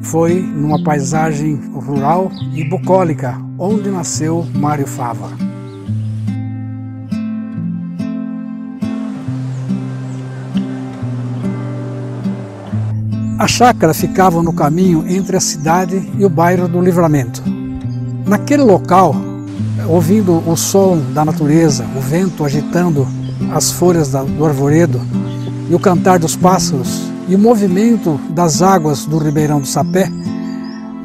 Foi numa paisagem rural e bucólica onde nasceu Mário Fava. A chácara ficava no caminho entre a cidade e o bairro do Livramento. Naquele local, ouvindo o som da natureza, o vento agitando as folhas do arvoredo e o cantar dos pássaros e o movimento das águas do Ribeirão do Sapé,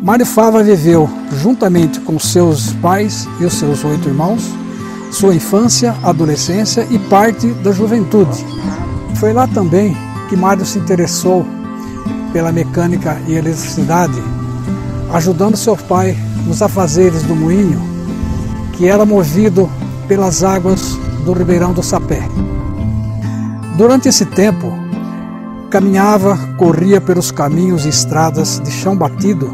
Mário Fava viveu, juntamente com seus pais e os seus 8 irmãos, sua infância, adolescência e parte da juventude. Foi lá também que Mário se interessou pela mecânica e eletricidade, ajudando seu pai nos afazeres do moinho, que era movido pelas águas do Ribeirão do Sapé. Durante esse tempo, caminhava, corria pelos caminhos e estradas de chão batido,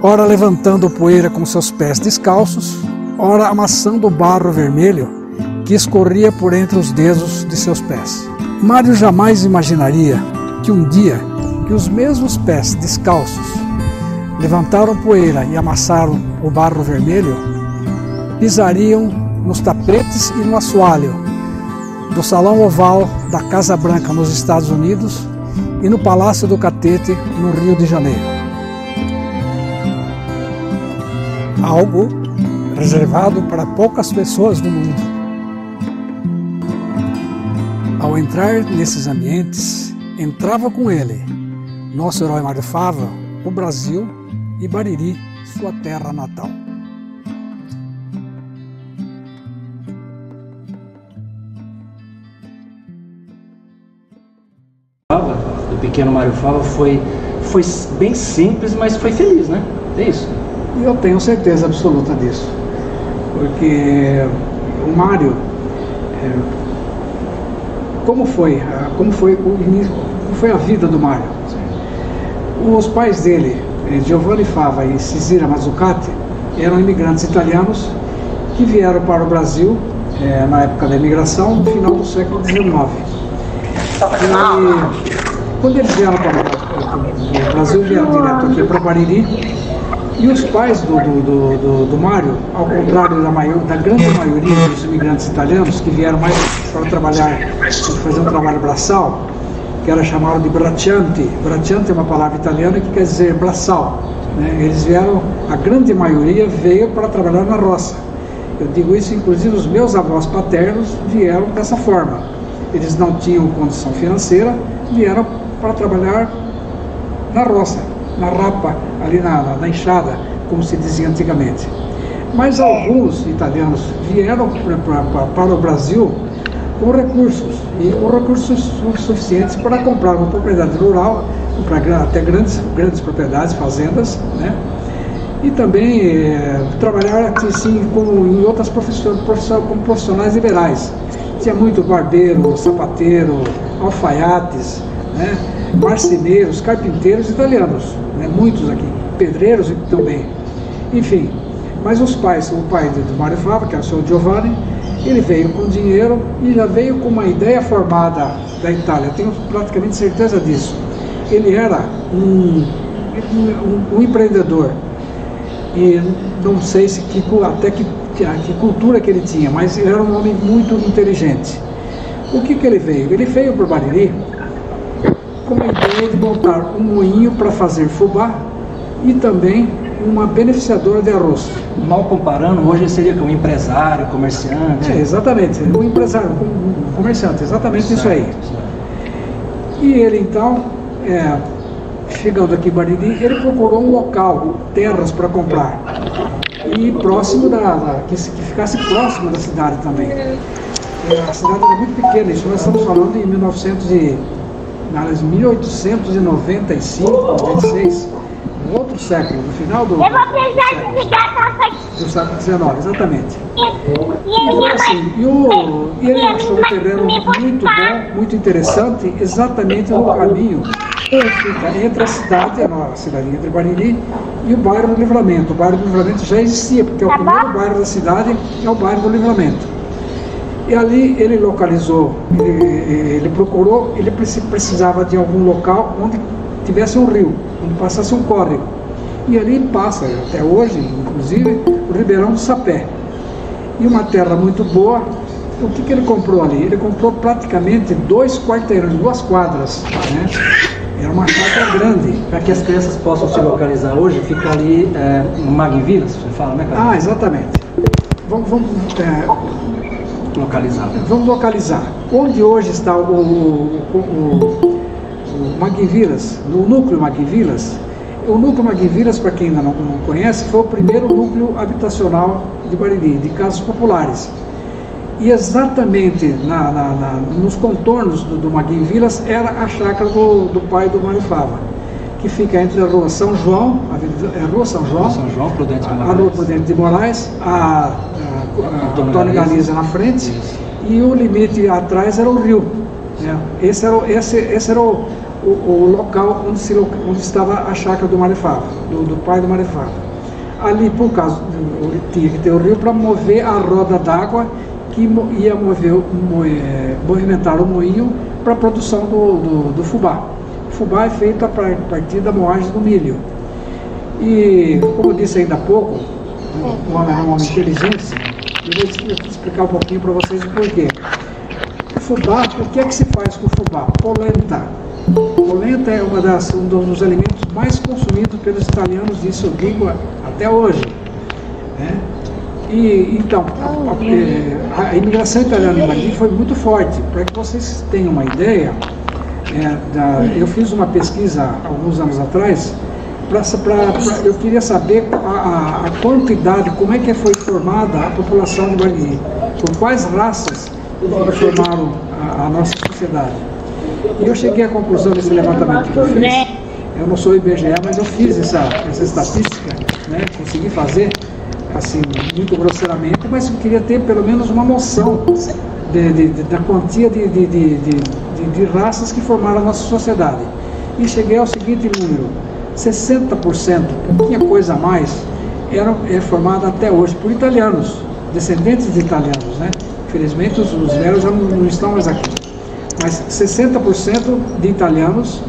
ora levantando poeira com seus pés descalços, ora amassando o barro vermelho que escorria por entre os dedos de seus pés. Mário jamais imaginaria que um dia que os mesmos pés descalços levantaram poeira e amassaram o barro vermelho, pisariam nos tapetes e no assoalho do Salão Oval da Casa Branca nos Estados Unidos e no Palácio do Catete no Rio de Janeiro. Algo reservado para poucas pessoas no mundo. Ao entrar nesses ambientes, entrava com ele, nosso herói Mário Fava, o Brasil e Bariri, sua terra natal. O pequeno Mário Fava foi bem simples, mas foi feliz, né? É isso? Eu tenho certeza absoluta disso, porque o Mário, como foi a vida do Mário? Os pais dele, Giovanni Fava e Cisira Mazzucati, eram imigrantes italianos que vieram para o Brasil na época da imigração, no final do século XIX. Quando eles vieram para o Brasil, vieram direto aqui para Bariri, e os pais do Mário, ao contrário da grande maioria dos imigrantes italianos que vieram mais para trabalhar, fazer um trabalho braçal, que era chamado de braccianti. Braccianti é uma palavra italiana que quer dizer braçal, né? Eles vieram, a grande maioria veio para trabalhar na roça. Eu digo isso, inclusive os meus avós paternos vieram dessa forma. Eles não tinham condição financeira, vieram para trabalhar na roça, na rapa, ali na enxada, como se dizia antigamente. Mas alguns italianos vieram para o Brasil com recursos, e com recursos suficientes para comprar uma propriedade rural, comprar até grandes propriedades, fazendas, né? E também trabalhar assim, em outras profissões, como profissionais liberais. Tinha muito barbeiro, sapateiro, alfaiates, né? Marceneiros, carpinteiros italianos, né? Muitos aqui, pedreiros também. Enfim, mas o pai do Mário Fava, que era o seu Giovanni, ele veio com dinheiro e já veio com uma ideia formada da Itália, eu tenho praticamente certeza disso. Ele era um empreendedor, e não sei se que cultura que ele tinha, mas ele era um homem muito inteligente. O que ele veio? Ele veio para o Bariri com a ideia de montar um moinho para fazer fubá e também uma beneficiadora de arroz. Mal comparando, hoje seria um empresário, comerciante. Exatamente, um empresário, um comerciante, exatamente certo, isso aí. Certo. E ele então, chegando aqui em Bariri, ele procurou um local, terras para comprar, e próximo que ficasse próximo da cidade também. A cidade era muito pequena, isso nós estamos falando em 1895, 96, no outro século, no final do século XIX, exatamente. E ele achou um terreno muito bom, muito interessante, exatamente no caminho entre a cidade, a cidadinha de Bariri, e o bairro do Livramento. O bairro do Livramento já existia, porque o primeiro bairro da cidade é o bairro do Livramento. E ali ele localizou, ele procurou, ele precisava de algum local onde tivesse um rio, onde passasse um córrego. E ali passa, até hoje, inclusive, o Ribeirão do Sapé. E uma terra muito boa. O que ele comprou ali? Ele comprou praticamente 2 quarteirões, 2 quadras, né? Era uma chácara grande. Para que as crianças possam se localizar hoje, fica ali no Magvilas, você fala, né, cara? Ah, exatamente. Vamos localizar. Vamos localizar. Onde hoje está o Magvilas, no núcleo Magvilas. O núcleo Magvilas, para quem ainda não conhece, foi o primeiro núcleo habitacional de Bariri, de casas populares. E exatamente nos contornos do Magvilas era a chácara do pai do Mário Fava, que fica entre a Rua São João, a Rua São João, a Rua Prudente de Moraes, a Antônio Galiza na frente, e o limite atrás era o rio. Né? Esse era o local onde estava a chácara do Mário Fava, do pai do Mário Fava. Ali, por causa, tinha que ter o rio para mover a roda d'água que ia movimentar o moinho para a produção do fubá. O fubá é feito a partir da moagem do milho. E, como eu disse ainda há pouco, o homem é um homem inteligente, eu vou explicar um pouquinho para vocês o porquê. O fubá, o que é que se faz com o fubá? Polenta. Polenta é um dos alimentos mais consumidos pelos italianos, isso eu digo até hoje. Né? E então, a imigração italiana aqui foi muito forte. Para que vocês tenham uma ideia, eu fiz uma pesquisa alguns anos atrás, eu queria saber a quantidade, como é que foi formada a população de Bariri, por quais raças formaram a nossa sociedade. E eu cheguei à conclusão desse levantamento que eu fiz. Eu não sou IBGE, mas eu fiz essa estatística, né? Consegui fazer, assim, muito grosseiramente, mas eu queria ter pelo menos uma noção da quantia de raças que formaram a nossa sociedade. E cheguei ao seguinte número: 60%, pouquinha coisa a mais, é formada até hoje por italianos, descendentes de italianos, né? Infelizmente os velhos já não estão mais aqui. Mas 60% de italianos,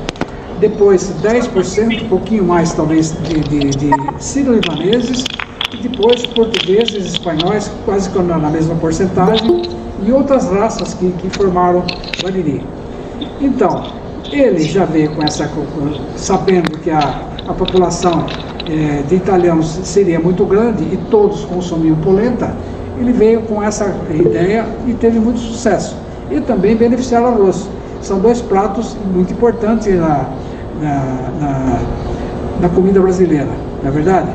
depois 10%, um pouquinho mais talvez, de sírio-libaneses, e depois portugueses, espanhóis, quase que na mesma porcentagem, e outras raças que formaram Bariri. Então, ele já veio com sabendo que a população de italianos seria muito grande e todos consumiam polenta, ele veio com essa ideia e teve muito sucesso. E também beneficiar o arroz. São 2 pratos muito importantes na comida brasileira, não é verdade?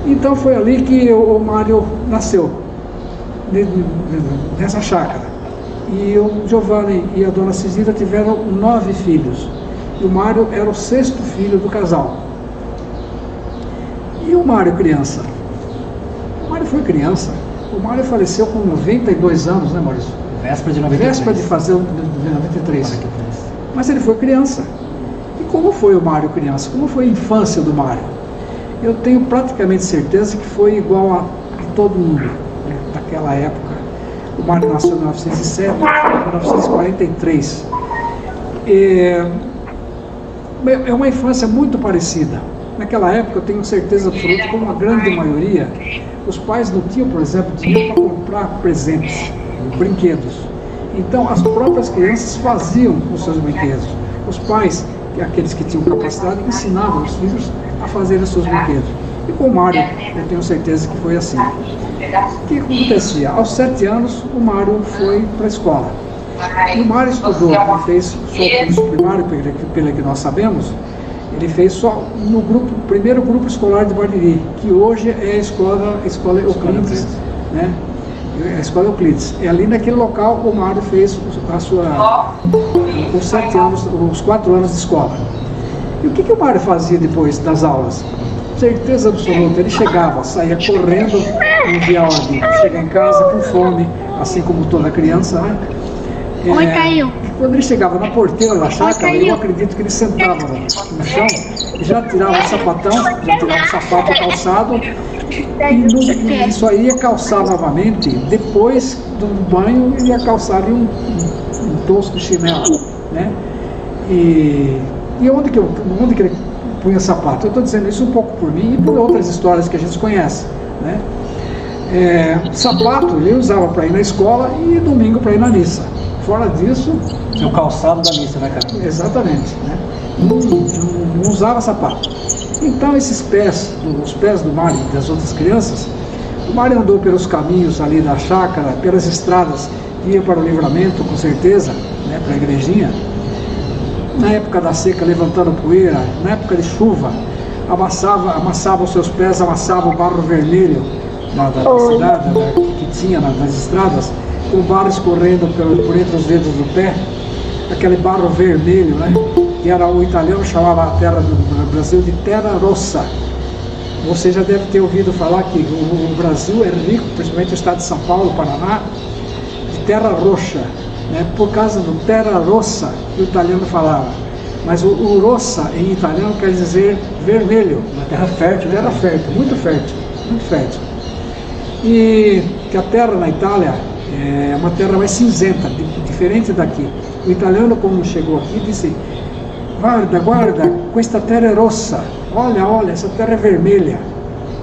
Então foi ali que o Mário nasceu, nessa chácara. E o Giovanni e a dona Cisira tiveram 9 filhos. E o Mário era o 6º filho do casal. E o Mário criança? O Mário foi criança. O Mário faleceu com 92 anos, né, Maurício? Véspera de 93. Véspera de fazer 93. Mas ele foi criança. E como foi o Mário criança? Como foi a infância do Mário? Eu tenho praticamente certeza que foi igual a todo mundo, né, daquela época. O Mário nasceu em 1907, em 1943. É uma infância muito parecida. Naquela época, eu tenho certeza absoluta, como a grande maioria, os pais não tinham, por exemplo, dinheiro para comprar presentes, brinquedos. Então, as próprias crianças faziam os seus brinquedos. Os pais, aqueles que tinham capacidade, ensinavam os filhos a fazerem os seus brinquedos. E com o Mário, eu tenho certeza que foi assim. O que acontecia? Aos 7 anos, o Mário foi para a escola. E o Mário estudou, ele fez só curso primário, pelo que nós sabemos, ele fez só no primeiro grupo escolar de Bariri, que hoje é a escola Euclides, né? A escola Euclides. E ali naquele local o Mário fez os 7 anos, os 4 anos de escola. E o que o Mário fazia depois das aulas? Certeza absoluta, ele chegava, saía correndo no dia ordem, chegar em casa com fome, assim como toda criança, né? Oi, caiu. Quando ele chegava na porteira da chácara, eu acredito que ele sentava no chão, já tirava o sapatão, já tirava o sapato calçado, e isso aí ia calçar novamente. Depois do banho, ele ia calçar ali um tosco chinelo, né? E E onde que ele punha sapato? Eu estou dizendo isso um pouco por mim e por outras histórias que a gente conhece, né? Sapato ele usava para ir na escola e domingo para ir na missa. Fora disso... O calçado da missa, né, cara? Exatamente, né? Não usava sapato. Então os pés do Mário e das outras crianças, o Mário andou pelos caminhos ali da chácara, pelas estradas que iam para o Livramento, com certeza, né, para a igrejinha. Na época da seca, levantando poeira, na época de chuva, amassava os seus pés, amassava o barro vermelho da cidade, que tinha nas estradas, com o barro escorrendo por entre os dedos do pé, aquele barro vermelho, né? Que era, o italiano chamava a terra do Brasil de terra rossa. Você já deve ter ouvido falar que o Brasil é rico, principalmente o estado de São Paulo, Paraná, de terra roxa, né? Por causa do terra rossa que o italiano falava. Mas o rossa em italiano quer dizer vermelho. Uma terra fértil, né? Terra fértil, muito fértil, muito fértil. E que a terra na Itália é uma terra mais cinzenta, diferente daqui. O italiano, quando chegou aqui, disse: guarda, guarda, questa terra é rossa, olha, essa terra é vermelha.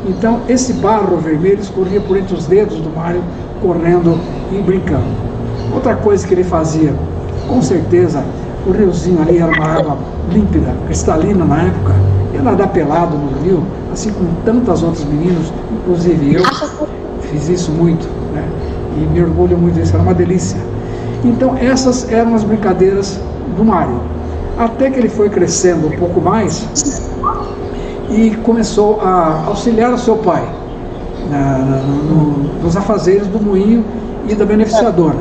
Então, esse barro vermelho escorria por entre os dedos do Mário, correndo e brincando. Outra coisa que ele fazia, com certeza, o riozinho ali era uma água límpida, cristalina na época, ia nadar pelado no rio, assim como tantos outros meninos, inclusive eu fiz isso muito, né? E me orgulho muito disso, era uma delícia. Então essas eram as brincadeiras do Mário, até que ele foi crescendo um pouco mais e começou a auxiliar o seu pai nos afazeres do moinho e da beneficiadora.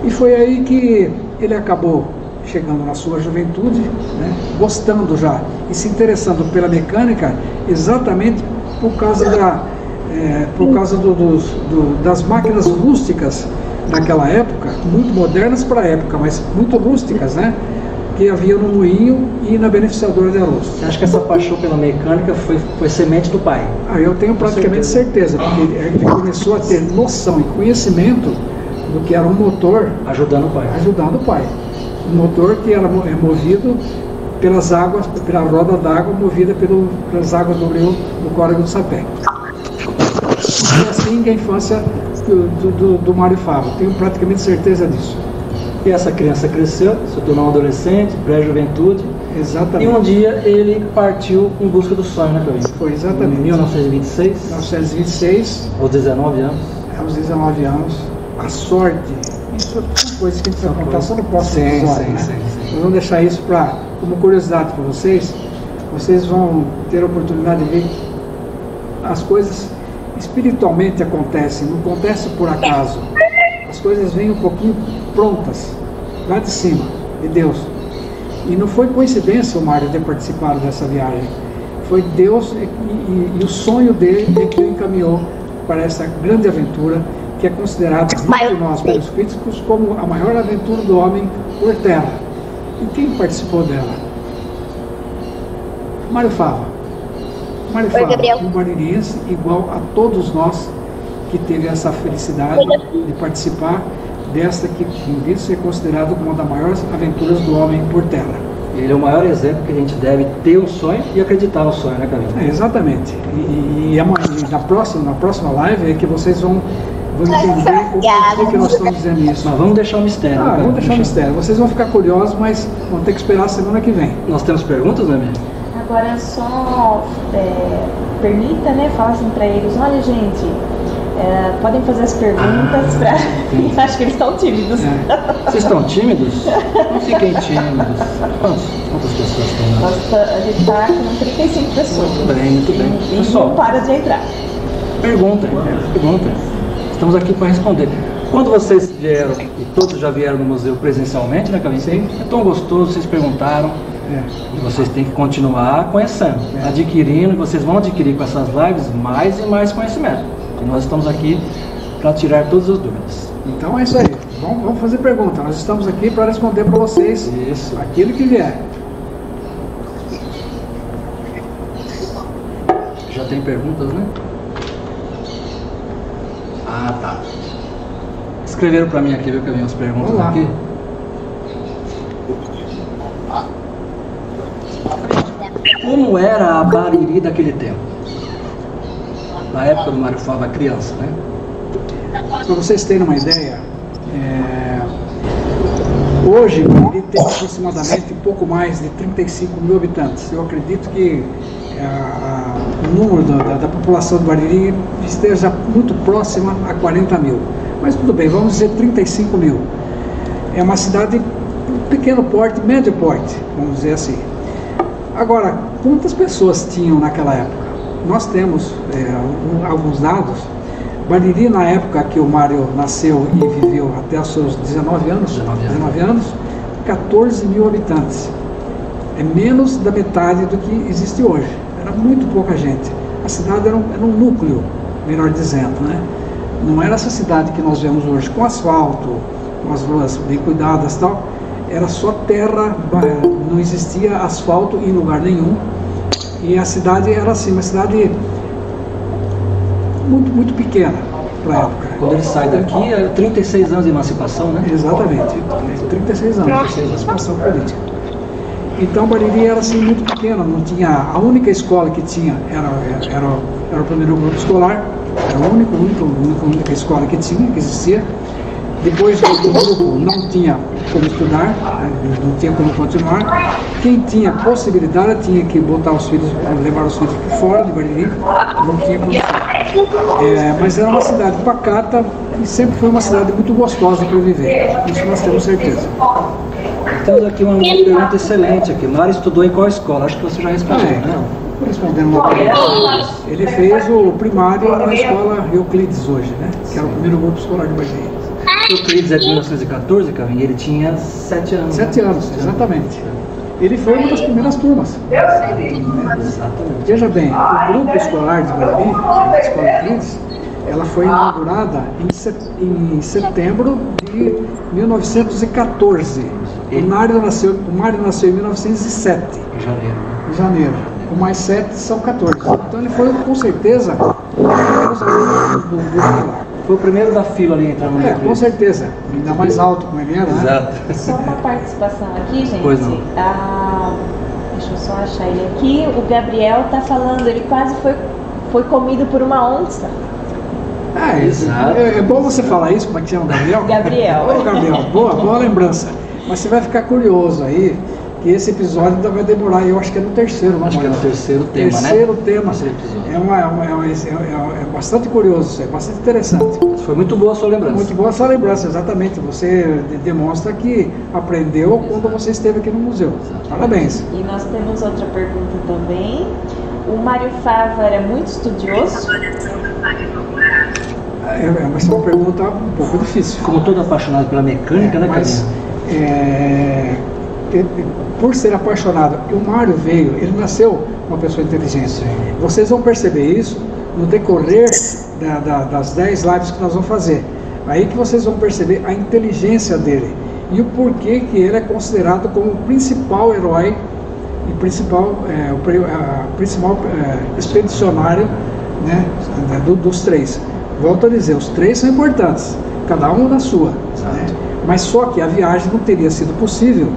E foi aí que ele acabou chegando na sua juventude, né, gostando já e se interessando pela mecânica, exatamente por causa das máquinas rústicas naquela época, muito modernas para a época, mas muito rústicas, né, que havia no moinho e na beneficiadora de arroz. Você acha que essa paixão pela mecânica foi semente do pai? Eu tenho praticamente certeza, porque ele começou a ter noção e conhecimento do que era um motor ajudando o pai. Um motor que era movido pelas águas, pela roda d'água movida pelas águas do rio do Córrego do Sapé. E assim que a infância do Mário Fava, tenho praticamente certeza disso. E essa criança cresceu, se tornou um adolescente, pré-juventude. Exatamente. E um dia ele partiu em busca do sonho, né, Clevinho? Foi exatamente. Em 1926? 1926. Aos 19 anos? Aos 19 anos. A sorte. Isso são coisas que a gente vai contar só no próximo episódio, né? Sim. Nós vamos deixar isso como curiosidade para vocês. Vocês vão ter a oportunidade de ver as coisas espiritualmente acontecem, não acontece por acaso. As coisas vêm um pouquinho prontas, lá de cima, de Deus. E não foi coincidência o Mário ter participado dessa viagem. Foi Deus e o sonho dele é que o encaminhou para essa grande aventura, que é considerada por nós, pelos críticos, como a maior aventura do homem por terra. E quem participou dela? Mário Fava. Mário Fava, um mariniense igual a todos nós que teve essa felicidade de participar desta que isso é considerado como uma das maiores aventuras do homem por terra. Ele é o maior exemplo que a gente deve ter o sonho e acreditar no sonho, né, Carlinhos? Exatamente. E na próxima live é que vocês vão entender o porquê que nós estamos dizendo isso. Mas vamos deixar um mistério. Vamos deixar um mistério. Vocês vão ficar curiosos, mas vão ter que esperar a semana que vem. Nós temos perguntas, né, minha? Agora só permita, né, falar assim para eles: olha, gente, podem fazer as perguntas para... Acho que eles estão tímidos. Vocês estão tímidos? Não fiquem tímidos. Quantas pessoas estão lá? A gente está com 35 pessoas. Muito bem. E Pessoal, não para de entrar. Perguntem. Estamos aqui para responder. Quando vocês vieram, e todos já vieram no museu presencialmente, né, Carlinhos? Sim. É tão gostoso, vocês perguntaram. E vocês têm que continuar conhecendo, adquirindo, e vocês vão adquirir com essas lives mais e mais conhecimento. E nós estamos aqui para tirar todas as dúvidas. Então é isso aí. Vamos fazer pergunta. Nós estamos aqui para responder para vocês aquilo que vier. Já tem perguntas, né? Ah, tá. Escreveram para mim aqui, viu, que eu vi as perguntas aqui. Como era a Bariri daquele tempo? Na época do Mário Fava criança, né? Para vocês terem uma ideia, hoje ele tem aproximadamente pouco mais de 35 mil habitantes. Eu acredito que o número da população do Bariri esteja muito próxima a 40 mil. Mas tudo bem, vamos dizer 35 mil. É uma cidade de pequeno porte, médio porte, vamos dizer assim. Agora, quantas pessoas tinham naquela época? Nós temos alguns dados. Bariri, na época que o Mário nasceu e viveu até os seus 19 anos, 14 mil habitantes. É menos da metade do que existe hoje. Era muito pouca gente. A cidade era um núcleo, melhor dizendo, né? Não era essa cidade que nós vemos hoje, com asfalto, com as ruas bem cuidadas e tal. Era só terra, não existia asfalto em lugar nenhum. E a cidade era assim, uma cidade muito, muito pequena para a época. Quando ele sai daqui, é 36 anos de emancipação, né? Exatamente, 36 anos de emancipação política. Então Bariri era assim muito pequena, não tinha, a única escola que tinha era o primeiro grupo escolar, era a única escola que existia. Depois do grupo não tinha como estudar, não tinha como continuar. Quem tinha possibilidade tinha que botar os filhos, levar os filhos para fora de Bariri, não tinha como. Mas era uma cidade pacata e sempre foi uma cidade muito gostosa para viver. Isso nós temos certeza. Temos aqui uma pergunta excelente aqui. Mário estudou em qual escola? Acho que você já respondeu, né? Respondendo uma pergunta. Ele fez o primário na escola Euclides hoje, né? Que era o primeiro grupo escolar de Bariri. O Euclides é de 1914, Cavinho, e ele tinha 7 anos. 7 anos, exatamente. Ele foi uma das primeiras turmas. Exatamente. Veja bem, o grupo escolar de Bariri, a escola Euclides, ela foi inaugurada em setembro de 1914. O Mário nasceu em 1907. Em janeiro. Com mais 7 são 14. Então ele foi, com certeza, um dos primeiros alunos do grupo escolar. Foi o primeiro da fila ali entrando no com certeza. Ainda mais alto como ele era, né? Exato. Só uma participação aqui, gente. Pois não. Deixa eu só achar ele aqui. O Gabriel tá falando, ele quase foi comido por uma onça. Exato. É bom você falar isso, como é que chama o Gabriel? Gabriel. Ô, Gabriel, boa lembrança. Mas você vai ficar curioso aí, que esse episódio ainda vai demorar, eu acho que é no terceiro, não é? Acho que é no terceiro tema, terceiro né? tema. É bastante curioso, isso é bastante interessante. Foi muito boa a sua lembrança. Muito boa a sua lembrança, exatamente. Você demonstra que aprendeu quando você esteve aqui no museu. Parabéns. E nós temos outra pergunta também. O Mário Fava era muito estudioso? Mas é uma pergunta um pouco difícil. Como todo apaixonado pela mecânica, né, mas, por ser apaixonado, o Mário ele nasceu uma pessoa inteligente. Vocês vão perceber isso no decorrer das 10 lives que nós vamos fazer. Aí que vocês vão perceber a inteligência dele e o porquê que ele é considerado como o principal herói e principal expedicionário, né, dos 3. Volto a dizer, os 3 são importantes, cada um na sua. Né? Mas só que a viagem não teria sido possível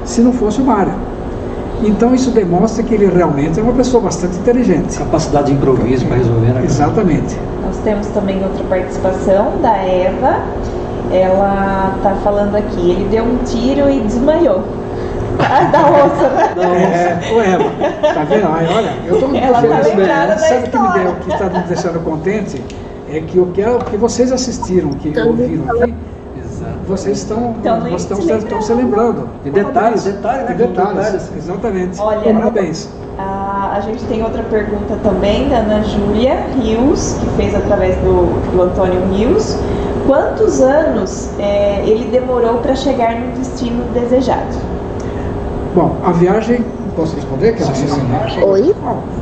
se não fosse o Mário. Então isso demonstra que ele realmente é uma pessoa bastante inteligente. Capacidade de improviso para resolver, né? Exatamente. Nós temos também outra participação da Eva. Ela está falando aqui, ele deu um tiro e desmaiou. Da onça, né? Ô Eva, tá vendo? Olha, eu tô ela tá lembrada da sabe história. o que está me deixando contente? É que o que vocês assistiram, que ouviram aqui, vocês estão se lembrando. De detalhes, né? Detalhes, exatamente. Olha, parabéns. A gente tem outra pergunta também da Ana Júlia Rios, que fez através do Antônio Rios. Quantos anos ele demorou para chegar no destino desejado? Bom, a viagem, posso responder? Oi?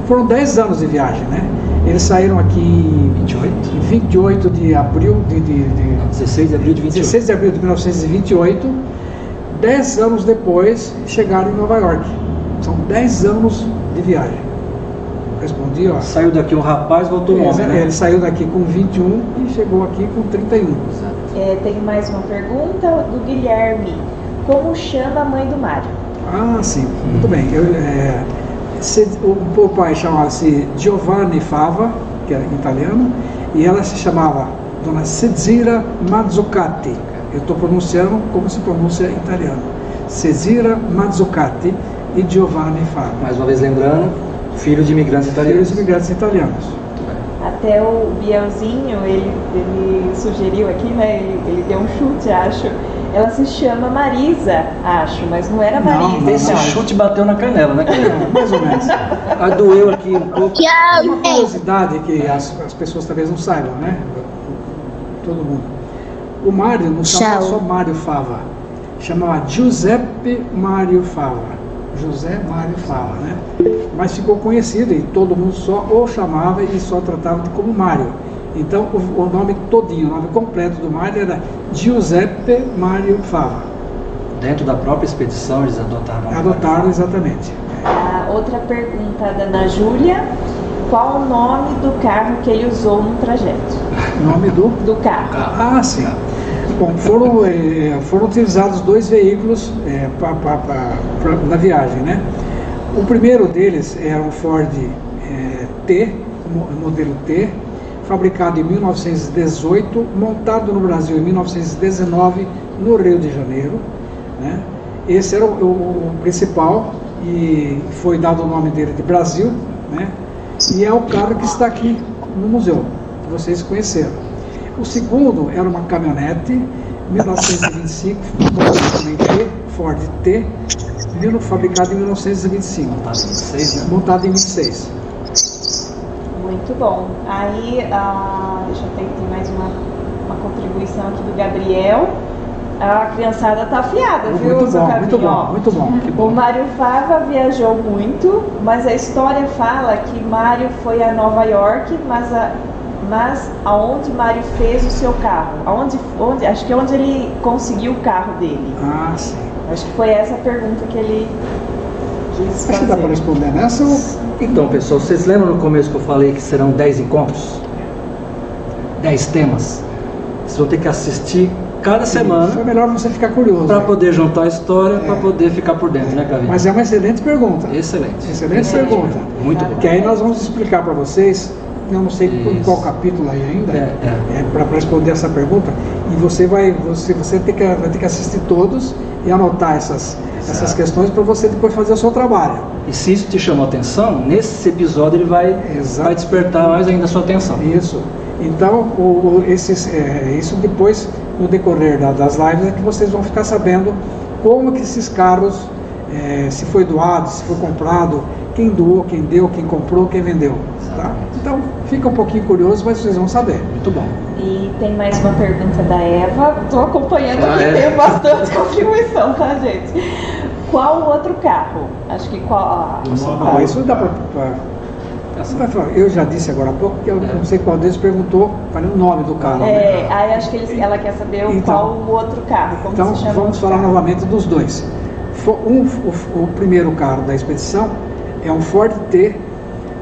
Foram 10 anos de viagem, né? Eles saíram aqui em 28 de abril 16 de abril de 28. 16 de abril de 1928. 10 anos depois chegaram em Nova York. São 10 anos de viagem. Respondi, ó. Saiu daqui um rapaz, voltou um homem, né? Ele saiu daqui com 21 e chegou aqui com 31. Tem mais uma pergunta do Guilherme. Como chama a mãe do Mário? Ah, sim. Muito bem. O pai chamava-se Giovanni Fava, que era italiano, e ela se chamava Dona Cezira Mazzucati. Eu estou pronunciando como se pronuncia em italiano. Cezira Mazzucati e Giovanni Fava. Mais uma vez lembrando, filho de imigrantes italianos. Filhos de imigrantes italianos. Até o Bielzinho, ele sugeriu aqui, né? Ele deu um chute, acho. Ela se chama Marisa, acho, mas não era Marisa. Não, esse chute bateu na canela, né? Mais ou menos. Doeu aqui um pouco. Uma curiosidade que as pessoas talvez não saibam, né? Todo mundo. O Mário não chamava só Mário Fava, chamava Giuseppe Mário Fava. José Mário Fava, né? Mas ficou conhecido e todo mundo só o chamava e só tratava como Mário. Então o nome todinho, o nome completo do Mário era Giuseppe Mário Fava. Dentro da própria expedição eles adotaram. Adotaram, exatamente. Outra pergunta da Ana Júlia: qual o nome do carro que ele usou no trajeto? Nome do carro. Ah, sim. Bom, foram utilizados 2 veículos na viagem, né? O primeiro deles era um Ford T, modelo T, fabricado em 1918, montado no Brasil em 1919, no Rio de Janeiro, né? Esse era o principal e foi dado o nome dele de Brasil, né? E é o carro que está aqui no museu, que vocês conheceram. O segundo era uma caminhonete, 1925, também T, Ford T, fabricado em 1925. Montado em 26, né? Montado em 26. Muito bom. Aí, deixa eu ter mais uma contribuição aqui do Gabriel. A criançada tá afiada, viu? Muito bom, muito bom. O Mário Fava viajou muito, mas a história fala que Mário foi a Nova York, mas aonde Mário fez o seu carro? Acho que é onde ele conseguiu o carro dele. Ah, sim. Acho que foi essa a pergunta que ele quis fazer. Acho que dá para responder nessa? Então, pessoal, vocês lembram no começo que eu falei que serão 10 encontros? 10 temas? Vocês vão ter que assistir cada semana. Foi melhor você ficar curioso. Para poder juntar a história, para poder ficar por dentro, né, Cavinho? Mas é uma excelente pergunta. Excelente. Excelente pergunta. Muito bom. Que aí nós vamos explicar para vocês. Eu não sei em qual capítulo aí ainda, para responder essa pergunta, e você vai ter que assistir todos e anotar essas questões para você depois fazer o seu trabalho. E se isso te chamou atenção, nesse episódio ele vai despertar mais ainda a sua atenção. Isso. Então, isso depois, no decorrer das lives, é que vocês vão ficar sabendo como que esses carros, se foi doado, se foi comprado, quem doou, quem deu, quem comprou, quem vendeu. Tá? Então, fica um pouquinho curioso, mas vocês vão saber. Muito bom. E tem mais uma pergunta da Eva. Estou acompanhando aqui, tem bastante contribuição, tá, gente? Qual o outro carro? Acho que qual... isso dá para... Eu já disse agora há pouco que eu não sei qual deles perguntou para o nome do carro. Aí acho que ela quer saber qual o outro carro. Como então, se chama vamos falar novamente dos dois. O primeiro carro da expedição é um Ford T,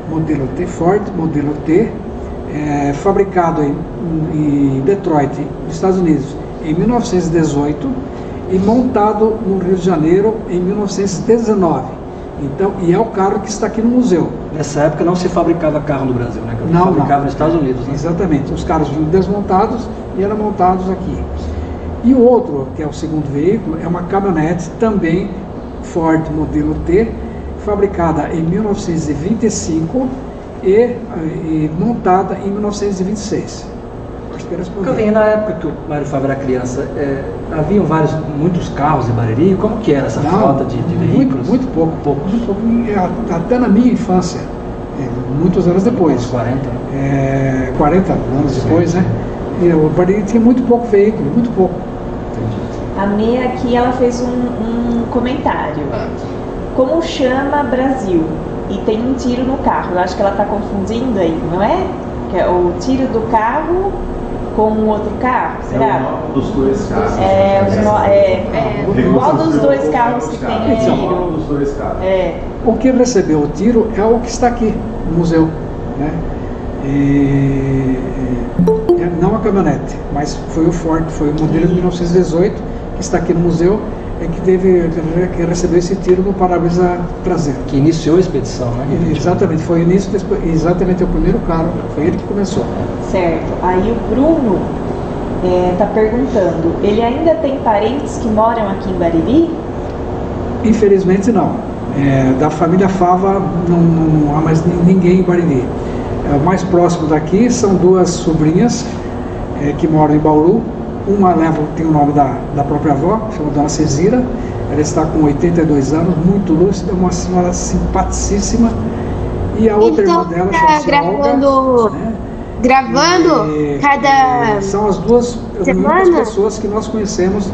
modelo T, fabricado em Detroit, nos Estados Unidos, em 1918 e montado no Rio de Janeiro em 1919. Então, e é o carro que está aqui no museu. Nessa época não se fabricava carro no Brasil, né? Não, fabricava nos Estados Unidos. Né? Exatamente. Os carros vinham desmontados e eram montados aqui. E o outro, que é o segundo veículo, é uma caminhonete também Ford modelo T, fabricada em 1925 e montada em 1926. Acho que Cavinho, na época que o Mário Fava era criança, haviam muitos carros em Bariri? Como que era essa frota de veículos? Muito pouco. Até na minha infância, muitos anos depois. Uns 40? 40 anos depois, né? E o Bariri tinha muito pouco veículo, muito pouco. Entendi. A Mia aqui, ela fez um comentário. Como chama Brasil? E tem um tiro no carro. Eu acho que ela está confundindo aí, não é? Que é o tiro do carro com um outro carro, será? É o nome dos dois carros. Qual dos dois carros que tem aí? É o nome dos dois carros. O que recebeu o tiro é o que está aqui no museu, né? Não a caminhonete, mas foi o Ford, foi o modelo de 1918 que está aqui no museu. que recebeu esse tiro no para-brisa traseiro. Que iniciou a expedição, né? Exatamente, foi início, exatamente o primeiro carro, foi ele que começou. Certo. Aí o Bruno está perguntando, ele ainda tem parentes que moram aqui em Bariri? Infelizmente não. Da família Fava não há mais ninguém em Bariri. O mais próximo daqui são duas sobrinhas que moram em Bauru. Uma tem o nome da própria avó, chama Dona Cezira. Ela está com 82 anos, muito lúcida, uma senhora simpaticíssima. E a outra irmã dela chama Olga, né? Gravando cada são as duas únicas pessoas que nós conhecemos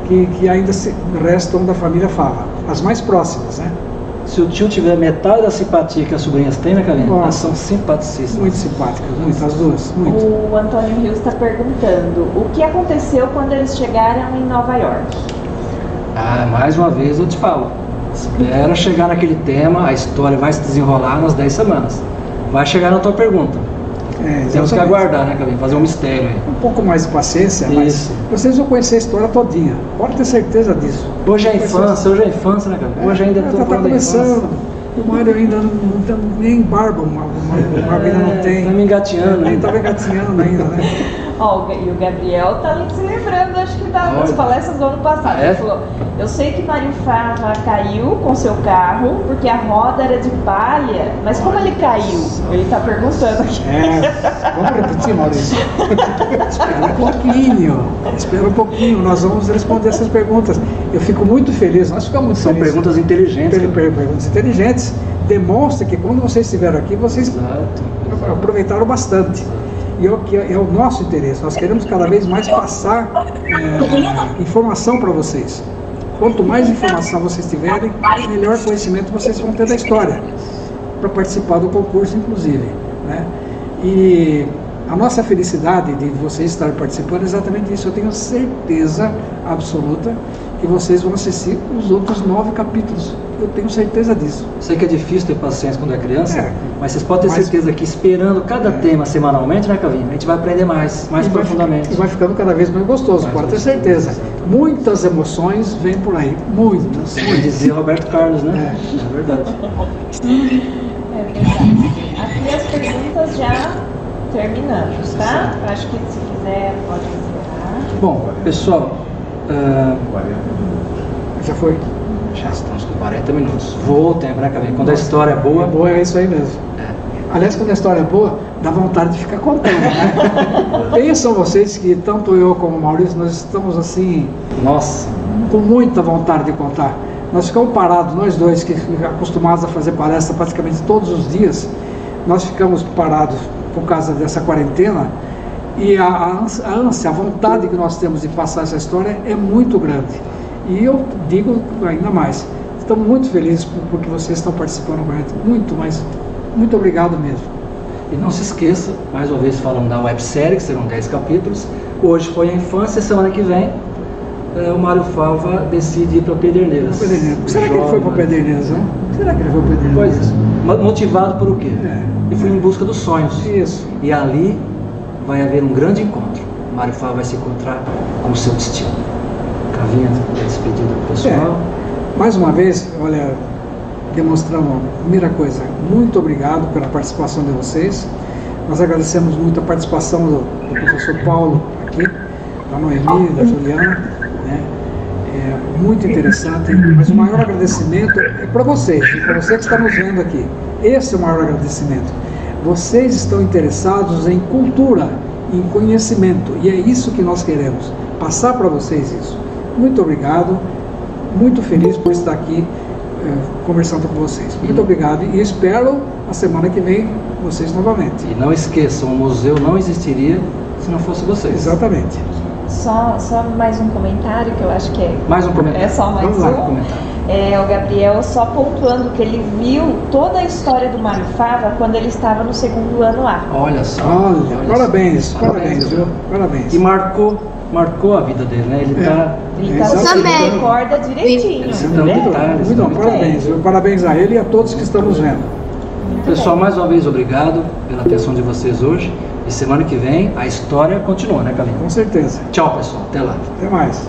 que ainda restam da família Fava, as mais próximas, né? Se o tio tiver metade da simpatia que as sobrinhas têm, né, Carlinhos? Elas são simpaticíssimas. Muito simpáticas, muito, as duas, muito. O Antônio Rios está perguntando, o que aconteceu quando eles chegaram em Nova York? Mais uma vez eu te falo, espera chegar naquele tema, a história vai se desenrolar nas 10 semanas. Vai chegar na tua pergunta. Temos que aguardar, né, Carlinhos? Fazer um mistério aí. Um pouco mais de paciência, mas vocês vão conhecer a história todinha. Pode ter certeza disso. Hoje é infância, né, Carlinhos? Hoje ainda está começando. O Mário ainda não tem nem barba, o Mário ainda não tem. Está me engateando ainda. Estava engateando ainda, né? E o Gabriel está se lembrando, acho que das palestras do ano passado. Ele falou, eu sei que Mário Fava caiu com seu carro, porque a roda era de palha, mas como ele caiu? Ele está perguntando aqui. Vamos repetir, Maurício? Espera um pouquinho, nós vamos responder essas perguntas. Eu fico muito feliz, nós ficamos muito felizes. São perguntas inteligentes. Perguntas inteligentes. Demonstra que quando vocês estiveram aqui, vocês aproveitaram bastante. E é o nosso interesse, nós queremos cada vez mais passar informação para vocês. Quanto mais informação vocês tiverem, melhor conhecimento vocês vão ter da história, para participar do concurso, inclusive, né? E a nossa felicidade de vocês estarem participando é exatamente isso. Eu tenho certeza absoluta que vocês vão assistir os outros 9 capítulos. Eu tenho certeza disso. Sei que é difícil ter paciência quando é criança, mas vocês podem ter certeza que esperando cada tema semanalmente, né, Cavinho? A gente vai aprender mais profundamente. E vai ficando cada vez mais gostoso, pode ter certeza. Muitas emoções vêm por aí, muitas. Dizia Roberto Carlos, né? É verdade. Aqui as perguntas já terminamos, tá? Acho que se quiser pode encerrar. Bom, pessoal, já foi? Já estamos com 40 minutos. Voou o tempo, né, Cavinho? Quando a história é boa... É isso aí mesmo. Aliás, quando a história é boa, dá vontade de ficar contando, né? Pensam vocês que tanto eu como o Maurício, nós estamos assim... Nossa! Com muita vontade de contar. Nós ficamos parados, nós dois, que acostumados a fazer palestra praticamente todos os dias, nós ficamos parados por causa dessa quarentena, e a ânsia, a vontade que nós temos de passar essa história é muito grande. E eu digo ainda mais, estamos muito felizes porque vocês estão participando com a gente, muito obrigado mesmo. E não se esqueça, mais uma vez falando da websérie, que serão 10 capítulos, hoje foi a infância, semana que vem o Mário Fava decide ir para Pederneiras. Será que ele foi para Pederneiras, não? Será que ele foi para Pederneiras? Pois, motivado por o quê? Ele foi em busca dos sonhos. Isso. E ali vai haver um grande encontro. O Mário Fava vai se encontrar com o seu destino. Cavinha, despedida do pessoal. Mais uma vez, olha, demonstrando a primeira coisa, muito obrigado pela participação de vocês. Nós agradecemos muito a participação do professor Paulo aqui, da Noemi, da Juliana, né? É muito interessante, mas o maior agradecimento é para vocês, para você que está nos vendo aqui. Esse é o maior agradecimento. Vocês estão interessados em cultura, em conhecimento, e é isso que nós queremos, passar para vocês isso. Muito obrigado, muito feliz por estar aqui conversando com vocês. Muito obrigado e espero a semana que vem vocês novamente. E não esqueçam, o museu não existiria se não fosse vocês. Exatamente. Só mais um comentário que eu acho que é... Mais um comentário. É só mais um. O Gabriel só pontuando que ele viu toda a história do Mário Fava quando ele estava no 2º ano A. Olha só. Parabéns, viu? Parabéns. E marcou a vida dele, né? Ele também recorda direitinho. Parabéns, viu? Parabéns a ele e a todos que estamos vendo. Pessoal, mais uma vez obrigado pela atenção de vocês hoje. E semana que vem a história continua, né, Cavinho? Com certeza. Tchau, pessoal. Até lá. Até mais.